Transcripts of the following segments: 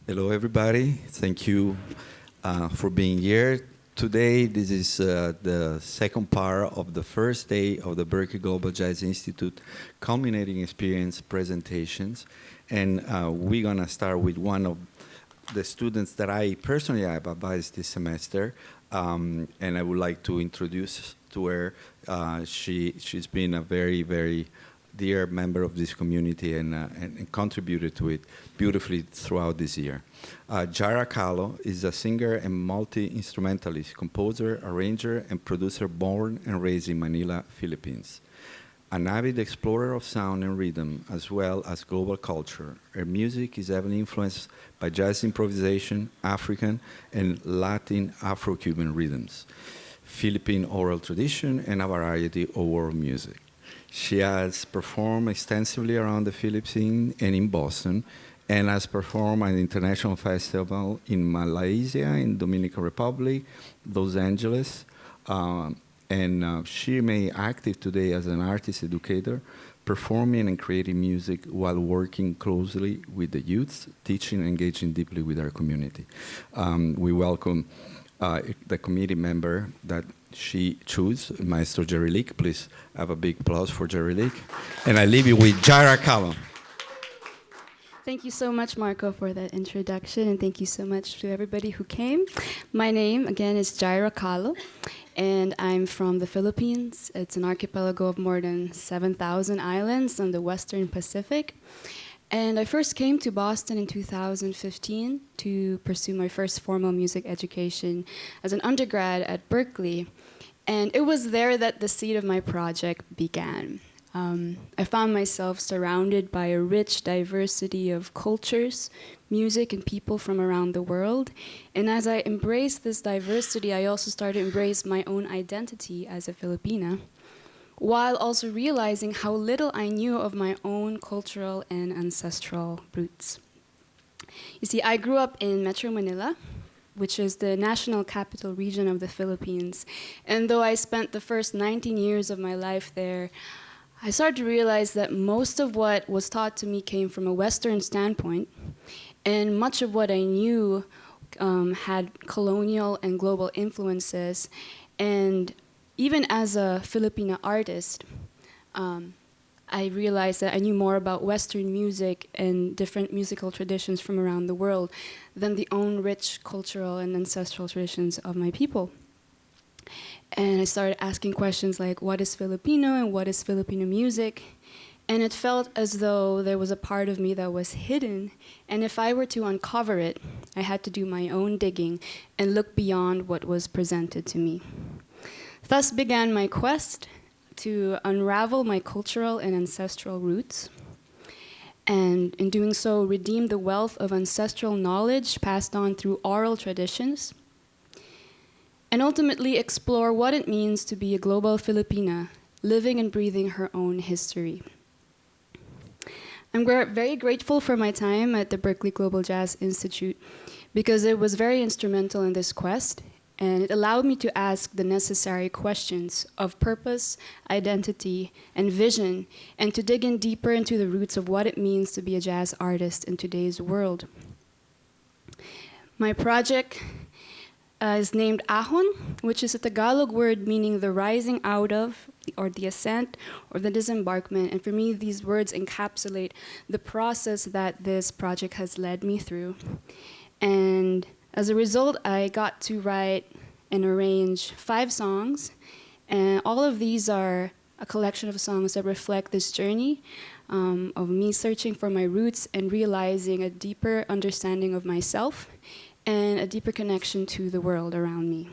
Hello, everybody. Thank you for being here. Today, this is the second part of the first day of the Berklee Global Jazz Institute Culminating Experience presentations. And we're going to start with one of the students that I personally have advised this semester. And I would like to introduce to her. She's been a very, very dear member of this community and contributed to it beautifully throughout this year. Jireh Calo is a singer and multi-instrumentalist, composer, arranger, and producer born and raised in Manila, Philippines. An avid explorer of sound and rhythm, as well as global culture, her music is heavily influenced by jazz improvisation, African and Latin Afro-Cuban rhythms, Philippine oral tradition, and a variety of world music. She has performed extensively around the Philippines and in Boston, and has performed at an international festival in Malaysia, in Dominican Republic, Los Angeles, she remains active today as an artist educator, performing and creating music while working closely with the youth, teaching and engaging deeply with our community. We welcome the committee member that she chose, Maestro Jireh. Please have a big applause for Jireh. And I leave you with Jireh Calo. Thank you so much, Marco, for that introduction, and thank you so much to everybody who came. My name, again, is Jireh Calo, and I'm from the Philippines. It's an archipelago of more than 7,000 islands on the Western Pacific. And I first came to Boston in 2015 to pursue my first formal music education as an undergrad at Berklee. And it was there that the seed of my project began. I found myself surrounded by a rich diversity of cultures, music, and people from around the world. And as I embraced this diversity, I also started to embrace my own identity as a Filipina, while also realizing how little I knew of my own cultural and ancestral roots. You see, I grew up in Metro Manila, which is the national capital region of the Philippines. And though I spent the first 19 years of my life there, I started to realize that most of what was taught to me came from a Western standpoint, and much of what I knew had colonial and global influences. And even as a Filipina artist, I realized that I knew more about Western music and different musical traditions from around the world than the own rich cultural and ancestral traditions of my people. And I started asking questions like, what is Filipino and what is Filipino music? And it felt as though there was a part of me that was hidden. And if I were to uncover it, I had to do my own digging and look beyond what was presented to me. Thus began my quest to unravel my cultural and ancestral roots. And in doing so, redeem the wealth of ancestral knowledge passed on through oral traditions, and ultimately explore what it means to be a global Filipina, living and breathing her own history. I'm very grateful for my time at the Berklee Global Jazz Institute because it was very instrumental in this quest, and it allowed me to ask the necessary questions of purpose, identity, and vision, and to dig in deeper into the roots of what it means to be a jazz artist in today's world. My project is named AHON, which is a Tagalog word meaning the rising out of, or the ascent, or the disembarkment. And for me, these words encapsulate the process that this project has led me through. And as a result, I got to write and arrange 5 songs. And all of these are a collection of songs that reflect this journey of me searching for my roots and realizing a deeper understanding of myself and a deeper connection to the world around me.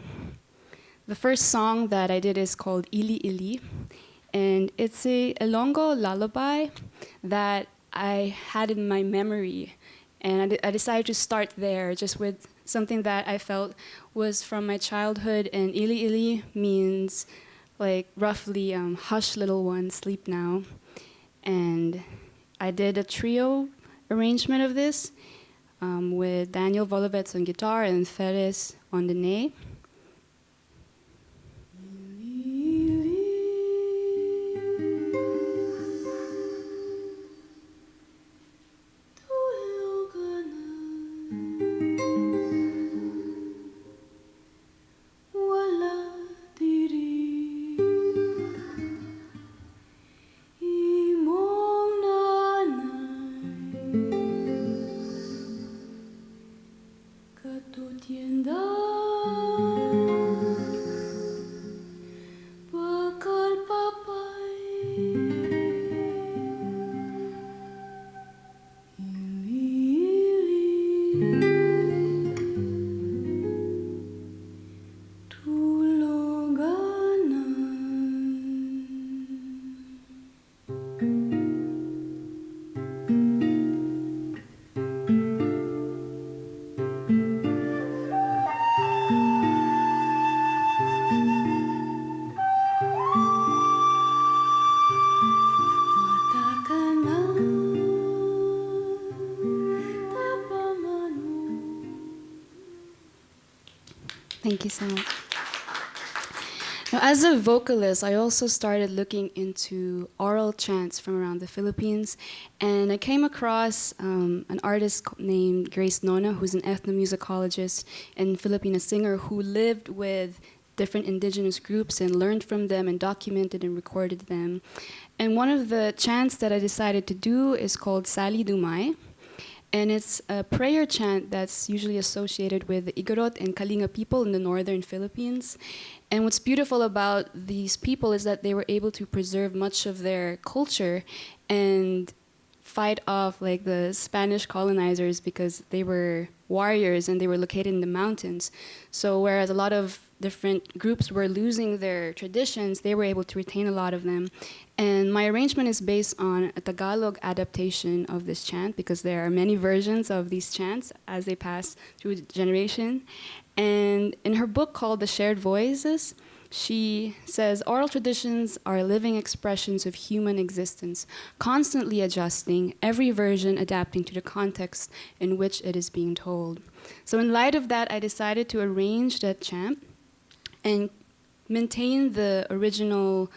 The first song that I did is called Ili Ili, and it's a Ilonggo lullaby that I had in my memory, and I decided to start there just with something that I felt was from my childhood, and Ili Ili means like roughly hush little one, sleep now. And I did a trio arrangement of this, with Daniel Volovets on guitar and Ferres on the ney. Thank you so much. Now, as a vocalist, I also started looking into oral chants from around the Philippines, and I came across an artist named Grace Nona, who's an ethnomusicologist and Filipina singer who lived with different indigenous groups and learned from them and documented and recorded them. And one of the chants that I decided to do is called Sali Dumay. And it's a prayer chant that's usually associated with the Igorot and Kalinga people in the northern Philippines. And what's beautiful about these people is that they were able to preserve much of their culture and fight off like the Spanish colonizers because they were warriors and they were located in the mountains. So whereas a lot of different groups were losing their traditions, they were able to retain a lot of them. And my arrangement is based on a Tagalog adaptation of this chant because there are many versions of these chants as they pass through generation. And in her book called The Shared Voices, she says, oral traditions are living expressions of human existence, constantly adjusting, every version adapting to the context in which it is being told. So in light of that, I decided to arrange that chant and maintain the original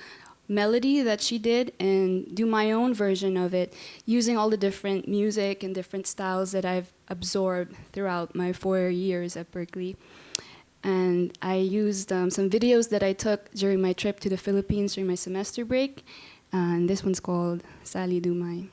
melody that she did and do my own version of it using all the different music and different styles that I've absorbed throughout my 4 years at Berklee. And I used some videos that I took during my trip to the Philippines during my semester break. And this one's called Sali Dumay.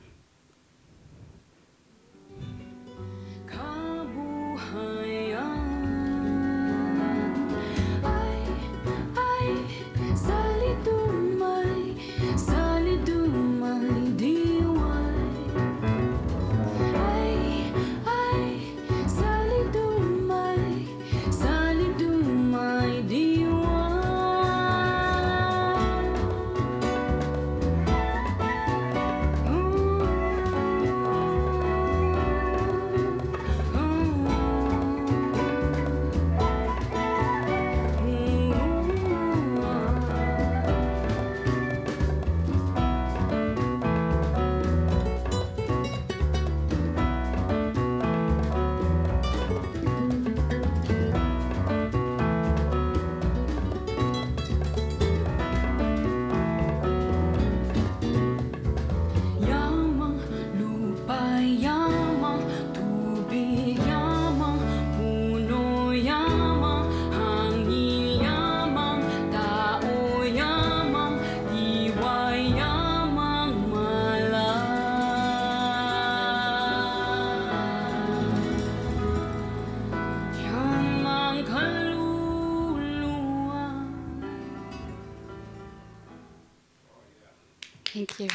Thank you.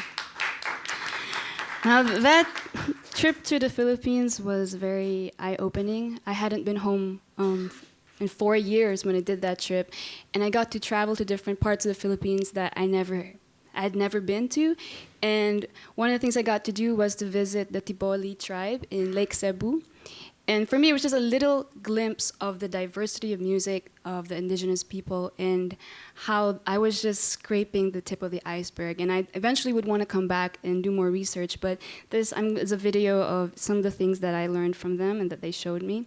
Now that trip to the Philippines was very eye-opening. I hadn't been home in 4 years when I did that trip, and I got to travel to different parts of the Philippines that I'd never been to. And one of the things I got to do was to visit the Tiboli tribe in Lake Cebu. And for me, it was just a little glimpse of the diversity of music of the indigenous people and how I was just scraping the tip of the iceberg. And I eventually would want to come back and do more research, but this is a video of some of the things that I learned from them and that they showed me.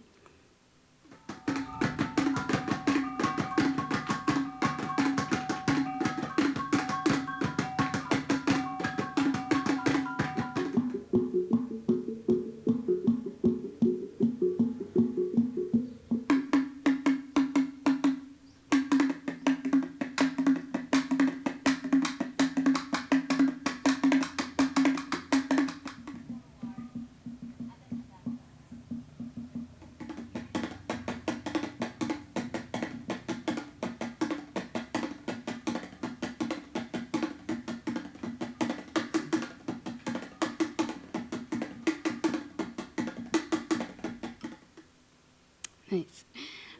Nice.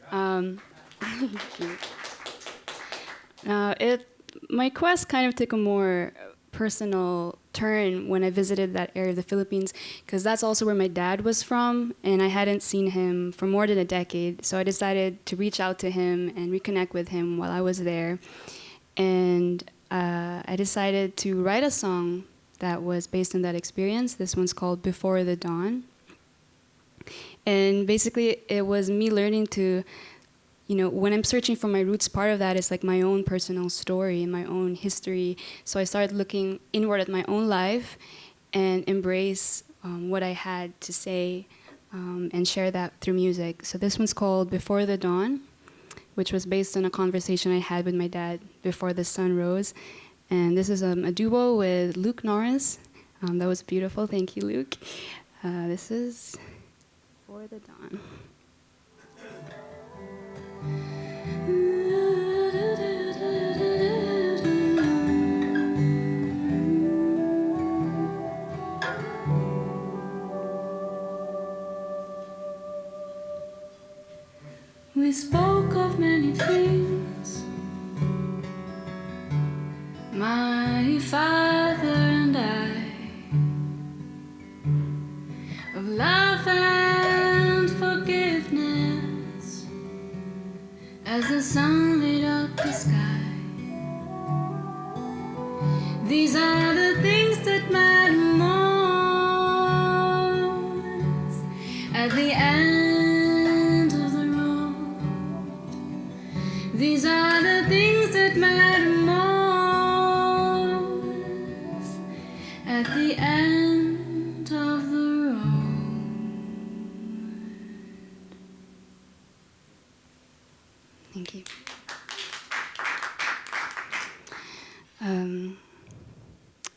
Thank you. My quest kind of took a more personal turn when I visited that area of the Philippines, because that's also where my dad was from, and I hadn't seen him for more than a decade. So I decided to reach out to him and reconnect with him while I was there. And I decided to write a song that was based on that experience. This one's called Before the Dawn. And basically, it was me learning to, when I'm searching for my roots, part of that is like my own personal story and my own history. So I started looking inward at my own life and embrace what I had to say and share that through music. So this one's called Before the Dawn, which was based on a conversation I had with my dad before the sun rose. And this is a duo with Luke Norris. That was beautiful. Thank you, Luke. This is Before the Dawn. We spoke of many things, my father and I, of love and forgiveness, as the sun lit up the sky. These are the things that matter most at the end of the road. These are the things that matter most at the end of the road. Thank you.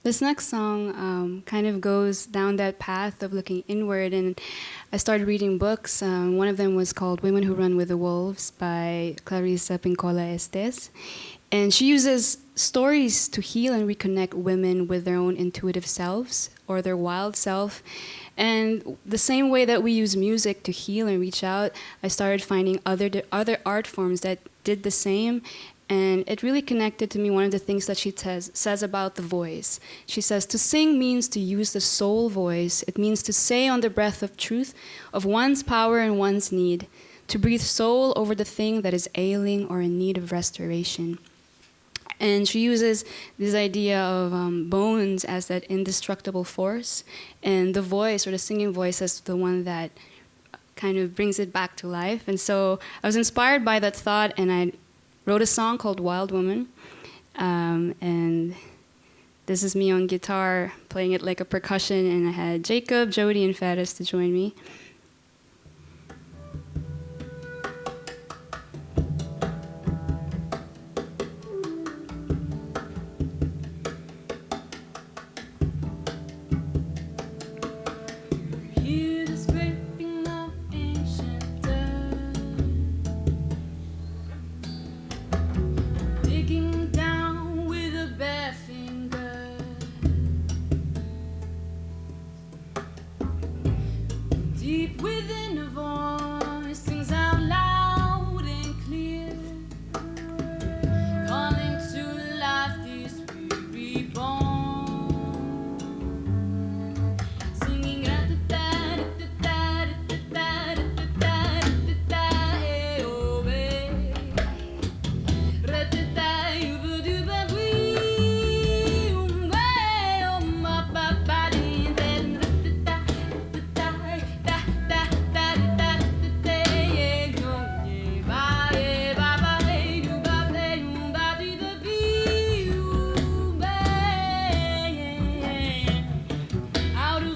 This next song kind of goes down that path of looking inward, and I started reading books. One of them was called Women Who Run with the Wolves by Clarissa Pincola Estes. And she uses stories to heal and reconnect women with their own intuitive selves or their wild self. And the same way that we use music to heal and reach out, I started finding other art forms that did the same. And it really connected to me one of the things that she says about the voice. She says, to sing means to use the soul voice. It means to say on the breath of truth of one's power and one's need, to breathe soul over the thing that is ailing or in need of restoration. And she uses this idea of bones as that indestructible force, and the voice or the singing voice as the one that kind of brings it back to life. And so I was inspired by that thought, and I wrote a song called Wild Woman, and this is me on guitar playing it like a percussion, and I had Jacob, Jody, and Faris to join me. Hear the scraping of ancient dirt, digging down with a bare finger. Deep within a voice sings out loud and clear, calling to life this weary bone, singing out of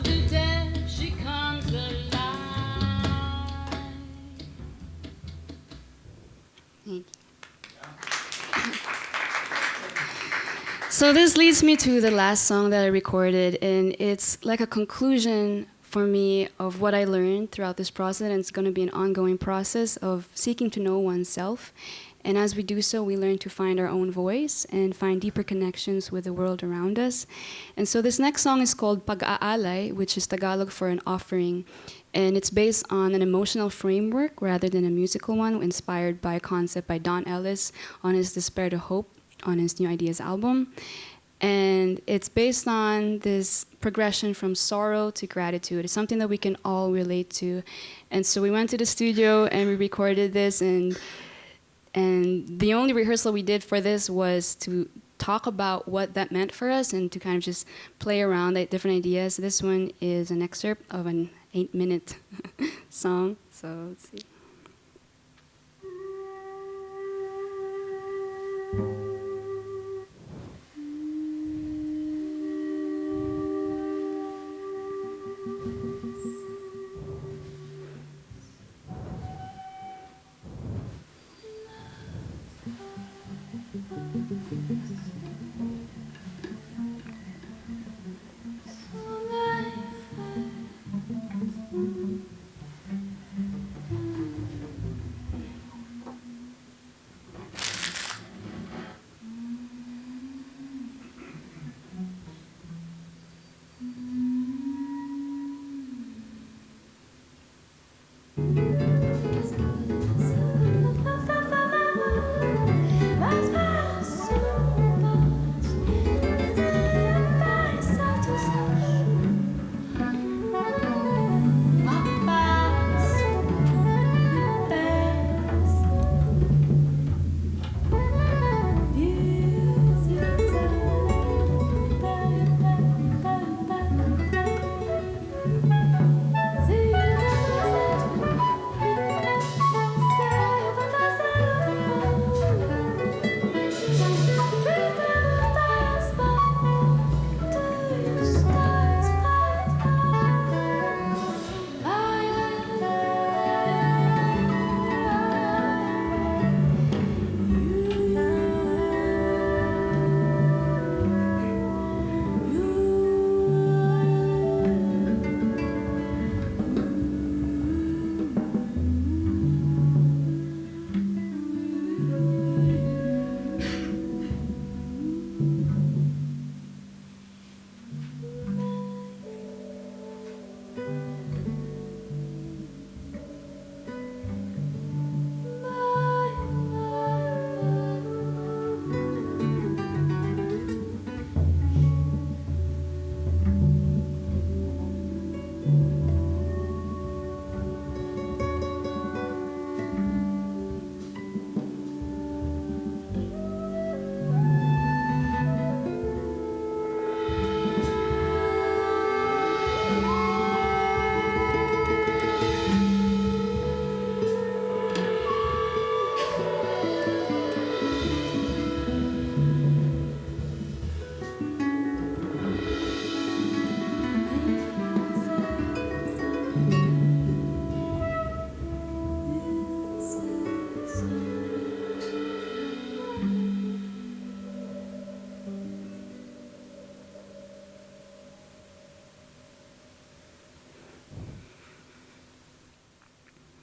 the depths she comes alive. Thank you. So this leads me to the last song that I recorded, and it's like a conclusion for me of what I learned throughout this process, and it's going to be an ongoing process of seeking to know oneself. And as we do so, we learn to find our own voice and find deeper connections with the world around us. And so this next song is called Pag-aalay, which is Tagalog for an offering. And it's based on an emotional framework rather than a musical one, inspired by a concept by Don Ellis on his Despair to Hope on his New Ideas album. And it's based on this progression from sorrow to gratitude. It's something that we can all relate to. And so we went to the studio and we recorded this, and the only rehearsal we did for this was to talk about what that meant for us and to kind of just play around at different ideas. This one is an excerpt of an 8-minute song. So let's see.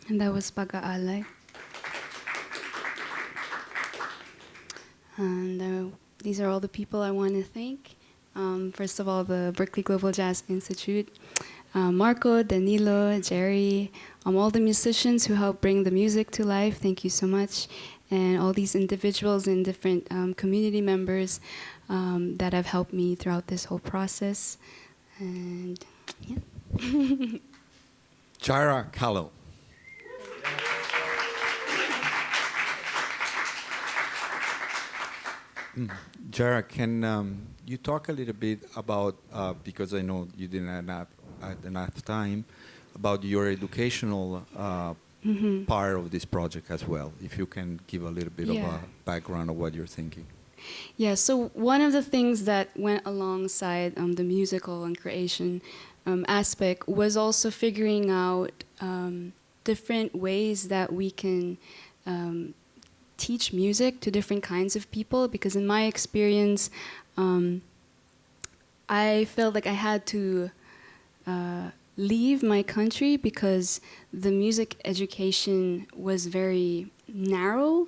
And that was Pag-aalay. And these are all the people I want to thank. First of all, the Berklee Global Jazz Institute, Marco, Danilo, Jerry, all the musicians who helped bring the music to life, thank you so much. And all these individuals and different community members that have helped me throughout this whole process. And yeah. Jireh Calo. Jireh, can you talk a little bit about, because I know you didn't have enough time, about your educational part of this project as well, if you can give a little bit of a background of what you're thinking. Yeah, so one of the things that went alongside the musical and creation aspect was also figuring out different ways that we can teach music to different kinds of people, because in my experience, I felt like I had to leave my country because the music education was very narrow.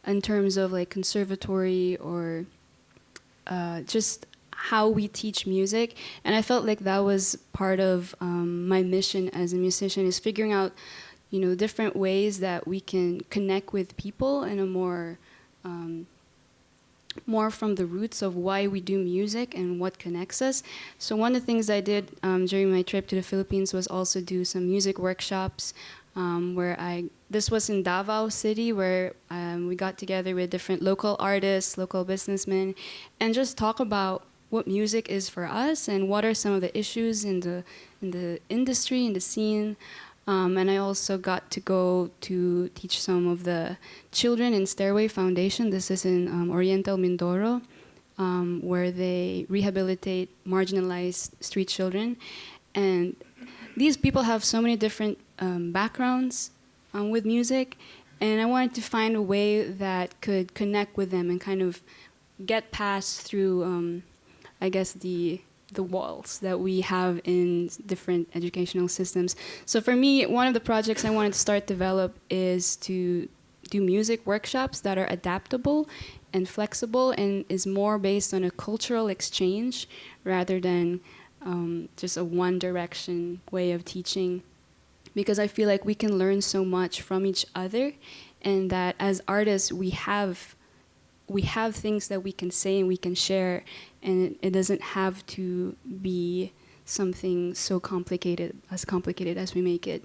in terms of like conservatory or just how we teach music. And I felt like that was part of my mission as a musician, is figuring out, you know, different ways that we can connect with people in a more from the roots of why we do music and what connects us. So one of the things I did during my trip to the Philippines was also do some music workshops this was in Davao City, where we got together with different local artists, local businessmen, and just talk about what music is for us and what are some of the issues in the industry, in the scene. And I also got to go to teach some of the children in Stairway Foundation. This is in Oriental Mindoro, where they rehabilitate marginalized street children. And these people have so many different backgrounds with music, and I wanted to find a way that could connect with them and kind of get past through, I guess, the walls that we have in different educational systems. So for me, one of the projects I wanted to start develop is to do music workshops that are adaptable and flexible and is more based on a cultural exchange rather than just a one direction way of teaching. Because I feel like we can learn so much from each other, and that as artists we have things that we can say and we can share, and it doesn't have to be something so complicated as we make it.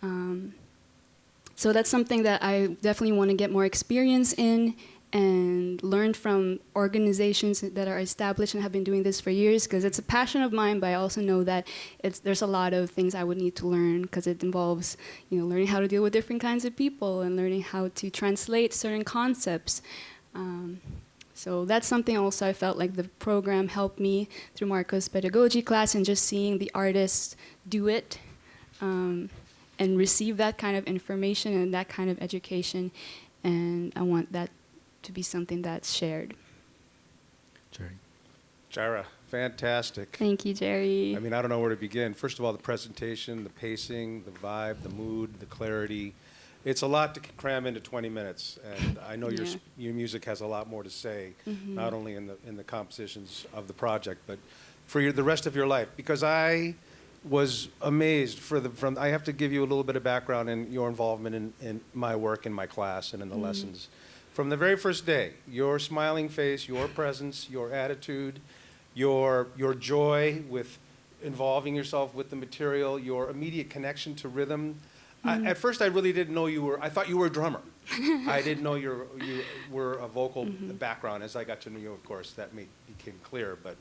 So that's something that I definitely want to get more experience in and learn from organizations that are established and have been doing this for years, because it's a passion of mine, but I also know that there's a lot of things I would need to learn, because it involves, you know, learning how to deal with different kinds of people and learning how to translate certain concepts. So that's something also I felt like the program helped me through Marco's pedagogy class, and just seeing the artists do it and receive that kind of information and that kind of education. And I want that to be something that's shared. Jerry. Jireh, fantastic. Thank you, Jerry. I mean, I don't know where to begin. First of all, the presentation, the pacing, the vibe, the mood, the clarity. It's a lot to cram into 20 minutes, and I know your music has a lot more to say, not only in the compositions of the project, but for the rest of your life. Because I was amazed I have to give you a little bit of background in your involvement in my work, in my class, and in the lessons. From the very first day, your smiling face, your presence, your attitude, your joy with involving yourself with the material, your immediate connection to rhythm. At first, I really didn't know I thought you were a drummer. I didn't know you were a vocal background. As I got to know you, of course, that became clear. But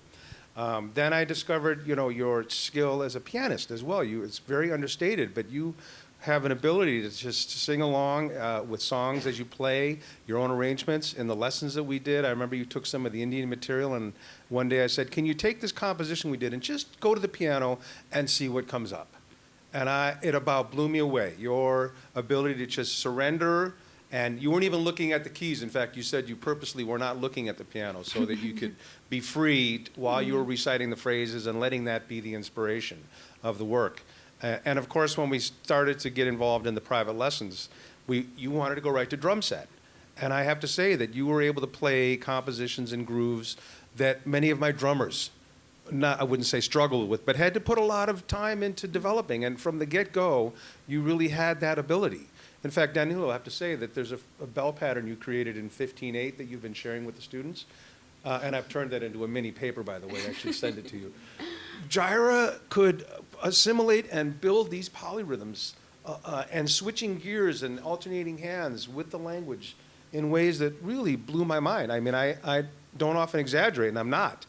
then I discovered, your skill as a pianist as well. It's very understated, but you have an ability to just sing along with songs as you play, your own arrangements. In the lessons that we did, I remember you took some of the Indian material, and one day I said, can you take this composition we did and just go to the piano and see what comes up? And it about blew me away, your ability to just surrender, and you weren't even looking at the keys. In fact, you said you purposely were not looking at the piano so that you could be free while you were reciting the phrases and letting that be the inspiration of the work. And of course, when we started to get involved in the private lessons, you wanted to go right to drum set. And I have to say that you were able to play compositions and grooves that many of my drummers, I wouldn't say struggled with, but had to put a lot of time into developing. And from the get-go, you really had that ability. In fact, Danilo, I have to say that there's a bell pattern you created in 15/8 that you've been sharing with the students. And I've turned that into a mini paper, by the way. I should send it to you. Jireh could assimilate and build these polyrhythms and switching gears and alternating hands with the language in ways that really blew my mind. I mean, I don't often exaggerate, and I'm not.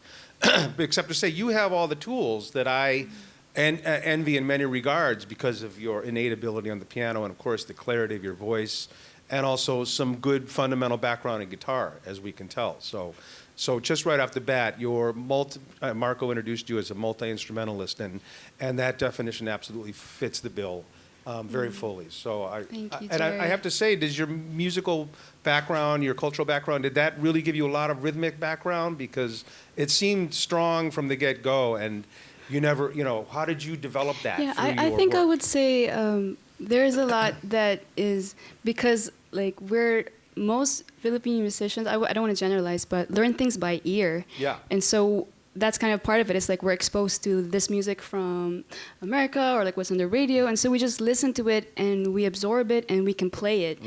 Except to say you have all the tools that I envy in many regards because of your innate ability on the piano and, of course, the clarity of your voice, and also some good fundamental background in guitar, as we can tell. So just right off the bat, Marco introduced you as a multi-instrumentalist, and that definition absolutely fits the bill very fully. So Thank you, I have to say, does your musical background, your cultural background, did that really give you a lot of rhythmic background? Because it seemed strong from the get-go, and you never, how did you develop that? Yeah, I think I would say there's a lot that is, because like most Filipino musicians, I don't want to generalize, but learn things by ear. Yeah. And so that's kind of part of it. It's like we're exposed to this music from America or like what's on the radio, and so we just listen to it and we absorb it and we can play it,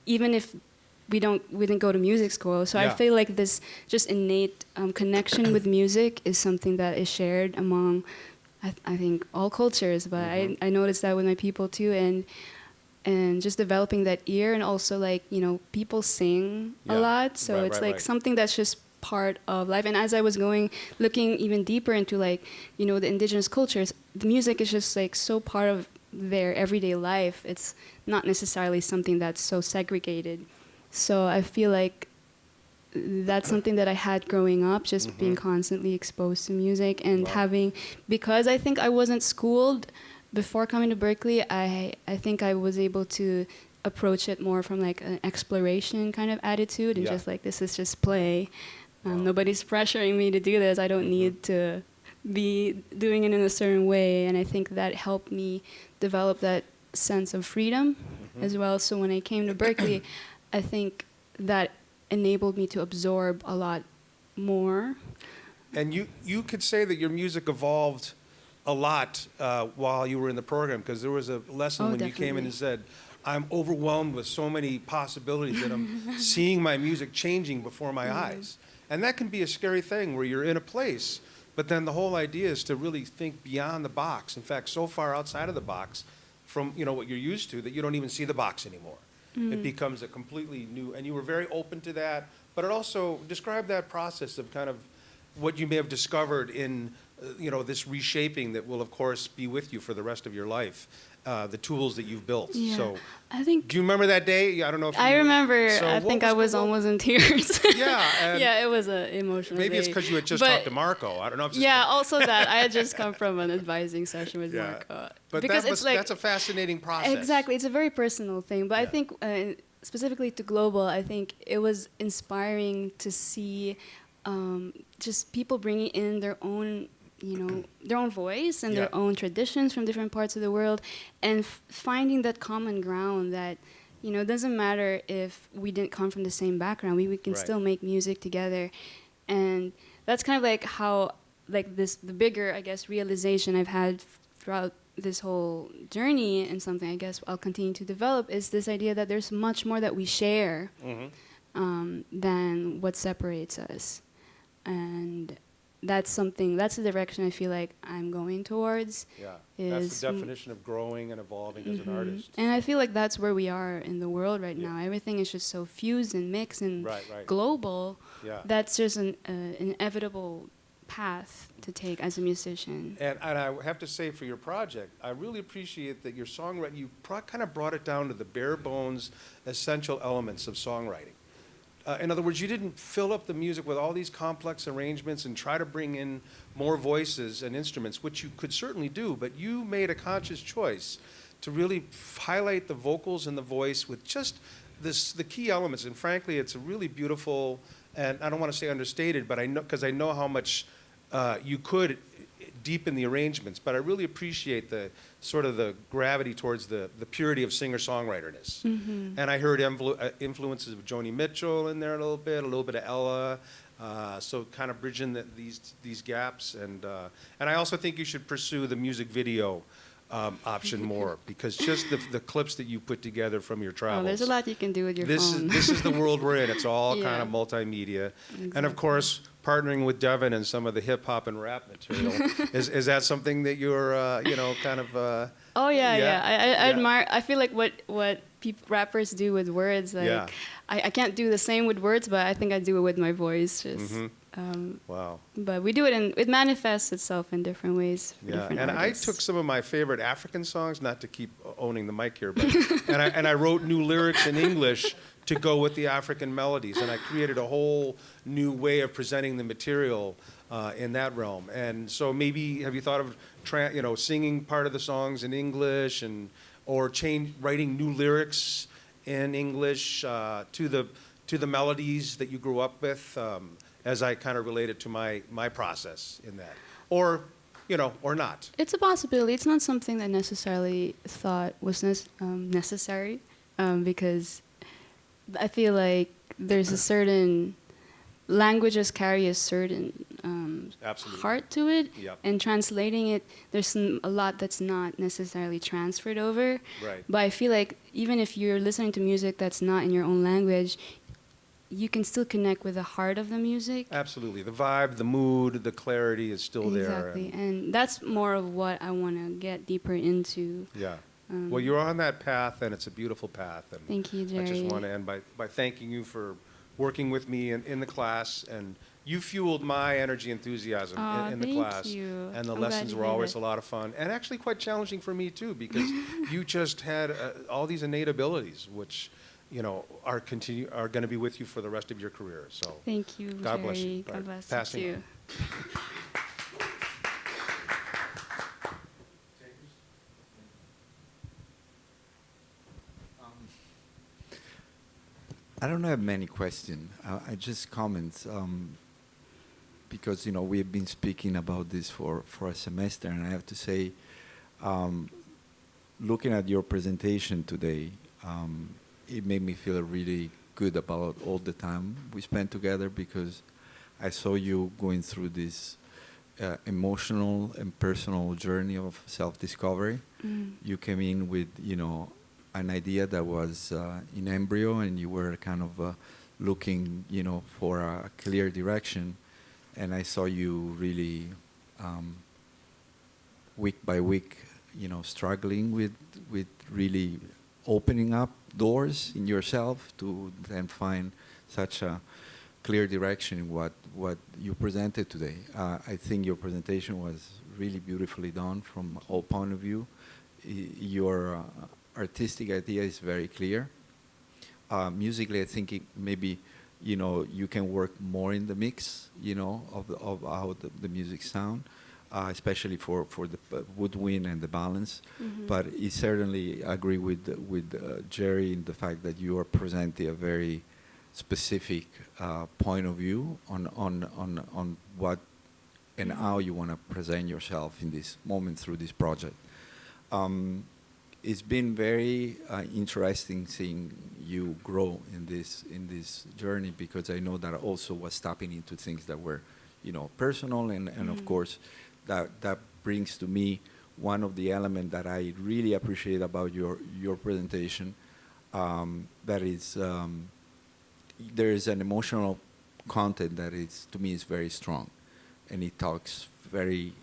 even if we didn't go to music school. So I Yeah. feel like this just innate connection with music is something that is shared among, I think, all cultures. But I noticed that with my people too, and just developing that ear, and also like people sing a Yeah. lot, so Right, it's right, like right. something that's just part of life. And as I was looking even deeper into like the indigenous cultures, the music is just like so part of their everyday life. It's not necessarily something that's so segregated. So I feel like that's something that I had growing up, just being constantly exposed to music and Wow. because I think I wasn't schooled before coming to Berklee, I think I was able to approach it more from like an exploration kind of attitude, and Yeah. just like, this is just play. Nobody's pressuring me to do this. I don't need to be doing it in a certain way. And I think that helped me develop that sense of freedom as well. So when I came to Berklee, I think that enabled me to absorb a lot more. And you could say that your music evolved a lot while you were in the program, because there was a lesson Oh, when you came in and definitely. said, I'm overwhelmed with so many possibilities that I'm seeing my music changing before my eyes. And that can be a scary thing where you're in a place, but then the whole idea is to really think beyond the box. In fact, so far outside of the box from what you're used to that you don't even see the box anymore. It becomes a completely new, and you were very open to that, but it also, describe that process of kind of what you may have discovered in this reshaping that will, of course, be with you for the rest of your life, the tools that you've built. Yeah. So, I think do you remember that day? I don't know if I you remember. So I what think I was what- almost in tears. Yeah, and yeah, it was an emotional. maybe it's day. because you had just But- talked to Marco. I don't know if it's Yeah, also that I had just come from an advising session with Yeah. Marco. But because that it's like that's a fascinating process. exactly, it's a very personal thing. But I Yeah. think specifically to global, I think it was inspiring to see just people bringing in their own their own voice and Yeah. their own traditions from different parts of the world, and finding that common ground that it doesn't matter if we didn't come from the same background, we can Right. still make music together. And that's kind of like how the bigger, I guess, realization I've had throughout this whole journey, and something I guess I'll continue to develop, is this idea that there's much more that we share than what separates us. And that's the direction I feel like I'm going towards. Yeah, that's is the definition of growing and evolving as an artist. And I feel like that's where we are in the world right Yeah. now. Everything is just so fused and mixed and Right, right. global. Yeah. That's just an inevitable path to take as a musician. And I have to say, for your project, I really appreciate that your songwriting, you kind of brought it down to the bare bones, essential elements of songwriting. In other words, you didn't fill up the music with all these complex arrangements and try to bring in more voices and instruments, which you could certainly do, but you made a conscious choice to really highlight the vocals and the voice with just the key elements. And frankly, it's a really beautiful, and I don't want to say understated, but because I know how much you could deepen the arrangements, but I really appreciate the sort of the gravity towards the purity of singer-songwriterness. And I heard influences of Joni Mitchell in there a little bit of Ella, so kind of bridging these gaps. And I also think you should pursue the music video option more, because just the clips that you put together from your travels. Oh, there's a lot you can do with your This phone. is the world we're in. It's all Yeah. kind of multimedia. And Exactly. of course, partnering with Devin and some of the hip hop and rap material. Is that something that you're, kind of... Oh yeah, Yeah. yeah. I Yeah. admire. I feel like what rappers do with words. Like Yeah. I can't do the same with words, but I think I do it with my voice. Just. Wow. But we do it, and it manifests itself in different ways for Yeah, different and artists. I took some of my favorite African songs, not to keep owning the mic here, but and I wrote new lyrics in English to go with the African melodies, and I created a whole new way of presenting the material in that realm. And so maybe have you thought of singing part of the songs in English, or writing new lyrics in English to the melodies that you grew up with? As I kind of relate it to my process in that, or not. It's a possibility. It's not something that necessarily thought was necessary, because I feel like there's a certain languages carry a certain Absolutely. heart to it, Yep. and translating it, there's a lot that's not necessarily transferred over. Right. But I feel like even if you're listening to music that's not in your own language, you can still connect with the heart of the music. Absolutely. The vibe, the mood, the clarity is still there. Exactly, and that's more of what I want to get deeper into. Yeah. Well, you're on that path, and it's a beautiful path. And Thank you, I just Jerry. want to end by thanking you for working with me in the class, and you fueled my energy enthusiasm in the Thank class. you. And the I'm glad lessons to were hear always that. a lot of fun, and actually quite challenging for me too, because you just had all these innate abilities, which are going to be with you for the rest of your career. So Thank you, God Jerry. bless you. God Right. bless Passing you on. too. I don't have many questions. I just comments because we have been speaking about this for a semester, and I have to say, looking at your presentation today, it made me feel really good about all the time we spent together, because I saw you going through this emotional and personal journey of self-discovery. You came in with an idea that was in embryo, and you were kind of looking for a clear direction, and I saw you really week by week struggling with really opening up doors in yourself to then find such a clear direction in what you presented today. I think your presentation was really beautifully done from all point of view. Your artistic idea is very clear. Musically, I think maybe you can work more in the mix of how the music sound, especially for the woodwind and the balance. But I certainly agree with Jerry in the fact that you are presenting a very specific point of view on what and how you want to present yourself in this moment through this project. It's been very interesting seeing you grow in this journey, because I know that I also was tapping into things that were personal, and of course that brings to me one of the elements that I really appreciate about your presentation, that is there is an emotional content that is, to me, is very strong, and it talks very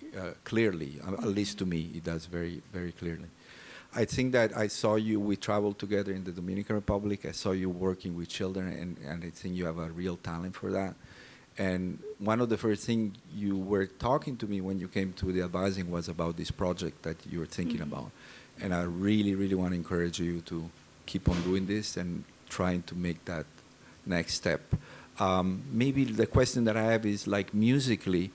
clearly. At least to me, it does very, very clearly. I think that I saw you. We traveled together in the Dominican Republic. I saw you working with children, and I think you have a real talent for that. And one of the first things you were talking to me when you came to the advising was about this project that you were thinking about. And I really, really want to encourage you to keep on doing this and trying to make that next step. Maybe the question that I have is, like, musically,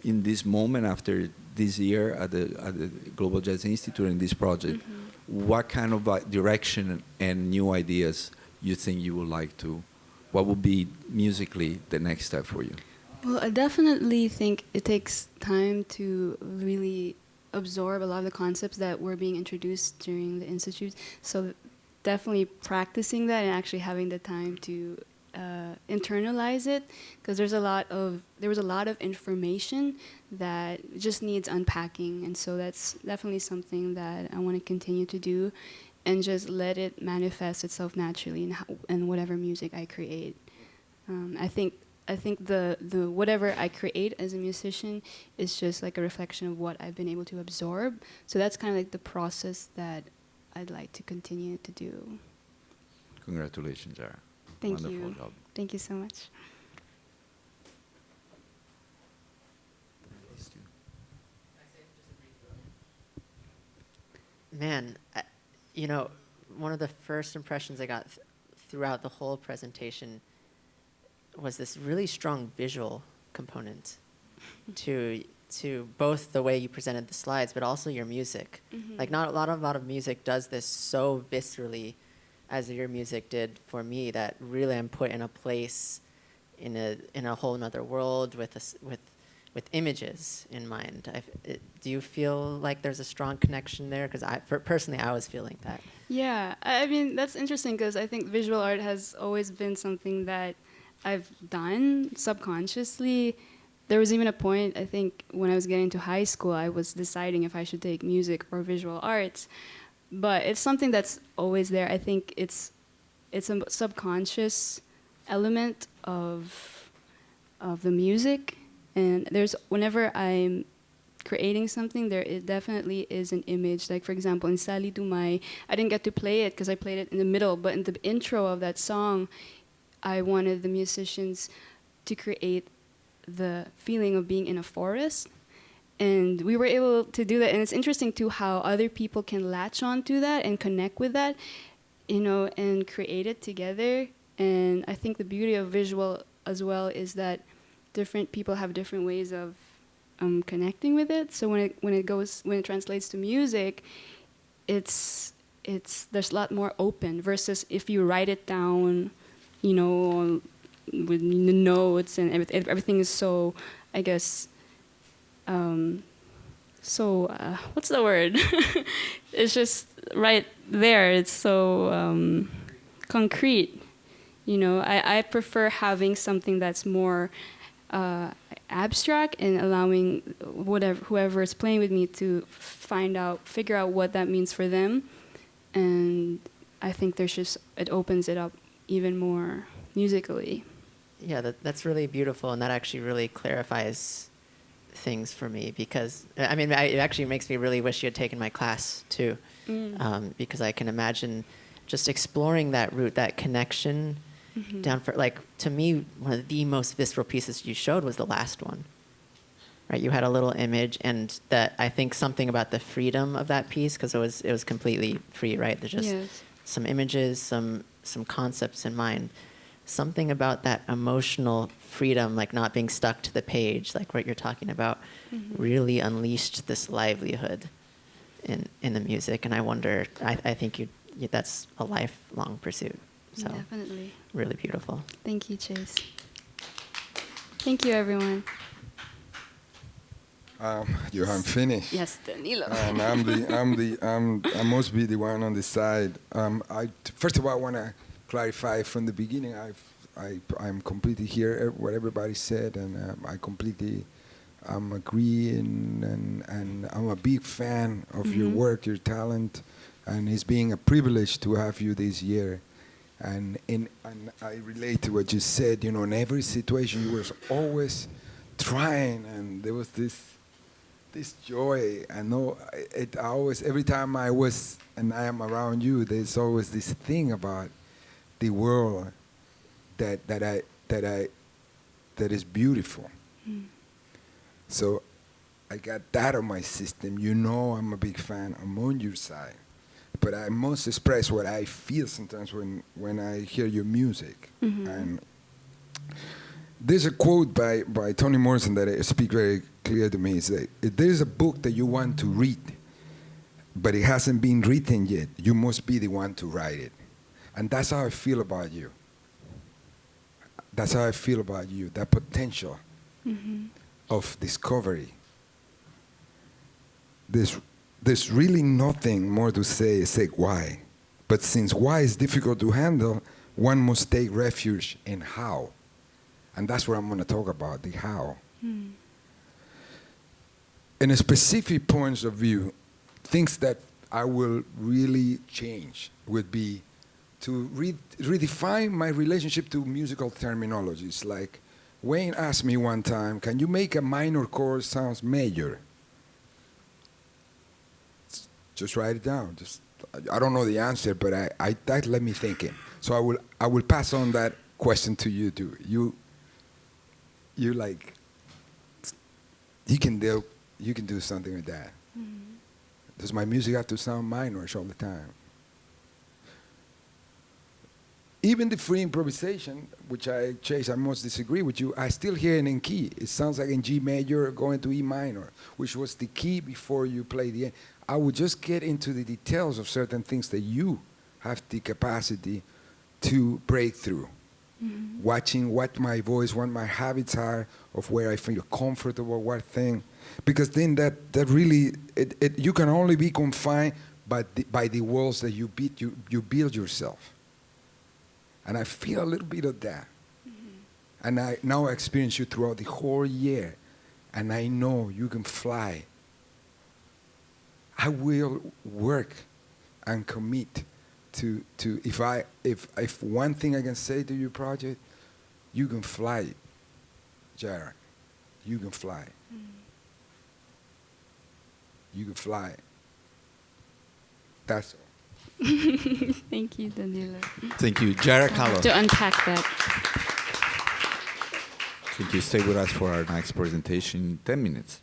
in this moment after this year at the Global Jazz Institute and this project, what kind of direction and new ideas you think you would like to, what would be musically the next step for you? Well, I definitely think it takes time to really absorb a lot of the concepts that were being introduced during the institute. So definitely practicing that and actually having the time to internalize it, because there was a lot of information that just needs unpacking, and so that's definitely something that I want to continue to do, and just let it manifest itself naturally in whatever music I create. I think the whatever I create as a musician is just like a reflection of what I've been able to absorb. So that's kind of like the process that I'd like to continue to do. Congratulations, Jireh. Thank Wonderful you. job. Thank you so much. Man, one of the first impressions I got throughout the whole presentation was this really strong visual component to both the way you presented the slides, but also your music. Like, not a lot of music does this so viscerally as your music did for me, that really I'm put in a place in a whole nother world with with images in mind. Do you feel like there's a strong connection there? Because personally, I was feeling that. Yeah, I mean, that's interesting because I think visual art has always been something that I've done subconsciously. There was even a point, I think, when I was getting to high school, I was deciding if I should take music or visual arts. But it's something that's always there. I think it's a subconscious element of the music. And whenever I'm creating something, it definitely is an image. Like, for example, in Sali Dumay, I didn't get to play it because I played it in the middle, but in the intro of that song, I wanted the musicians to create the feeling of being in a forest. And we were able to do that. And it's interesting, too, how other people can latch on to that and connect with that, and create it together. And I think the beauty of visual as well is that different people have different ways of connecting with it. So when it translates to music, there's a lot more open versus if you write it down, with the notes and everything is so, I guess, what's the word? It's just right there. It's so concrete. I prefer having something that's more abstract and allowing whoever is playing with me to figure out what that means for them. And I think it opens it up even more musically. Yeah, that's really beautiful, and that actually really clarifies things for me because, I mean, it actually makes me really wish you had taken my class too, because I can imagine just exploring that route, that connection. Mm-hmm. Down for, like, to me, one of the most visceral pieces you showed was the last one, right? You had a little image, and that I think something about the freedom of that piece, because it was completely free, right? There's just some images, some concepts in mind. Something about that emotional freedom, like not being stuck to the page, like what you're talking about, really unleashed this livelihood in the music. And I wonder, I think that's a lifelong pursuit. So definitely. Really beautiful. Thank you, Chase. Thank you, everyone. I'm finished. Yes, Danilo. And I must be the one on the side. First of all, I want to clarify from the beginning. I'm completely here. What everybody said, and I completely agree. And I'm a big fan of your work, your talent, and it's being a privilege to have you this year. And I relate to what you said. In every situation, you were always trying, and there was this joy. I know it always. Every time I am around you, there's always this thing about the world that is beautiful. So I got that on my system. I'm a big fan. I'm on your side. But I must express what I feel sometimes when I hear your music. And there's a quote by Toni Morrison that speaks very clear to me. It's like, if there's a book that you want to read, but it hasn't been written yet, you must be the one to write it. And that's how I feel about you. That's how I feel about you, that potential of discovery. There's really nothing more to say except why. But since why is difficult to handle, one must take refuge in how. And that's what I'm going to talk about, the how. In a specific points of view, things that I will really change would be to redefine my relationship to musical terminologies. Like Wayne asked me one time, can you make a minor chord sound major? Just write it down. I don't know the answer, but that let me thinking. So I will pass on that question to you too. You can do something with that. Does my music have to sound minorish all the time? Even the free improvisation, which Chase, I must disagree with you, I still hear it in key. It sounds like in G major going to E minor, which was the key before you play the end. I would just get into the details of certain things that you have the capacity to break through. watching what my voice, what my habits are, of where I feel comfortable, what thing. Because then that really, you can only be confined by the walls that you build yourself. And I feel a little bit of that. And I now experience you throughout the whole year. And I know you can fly. I will work and commit to if one thing I can say to your project, you can fly, Jireh. You can fly. You can fly. That's all. Thank you, Danilo. Thank you. Jireh Calo. To unpack that. Thank you. Stay with us for our next presentation in 10 minutes.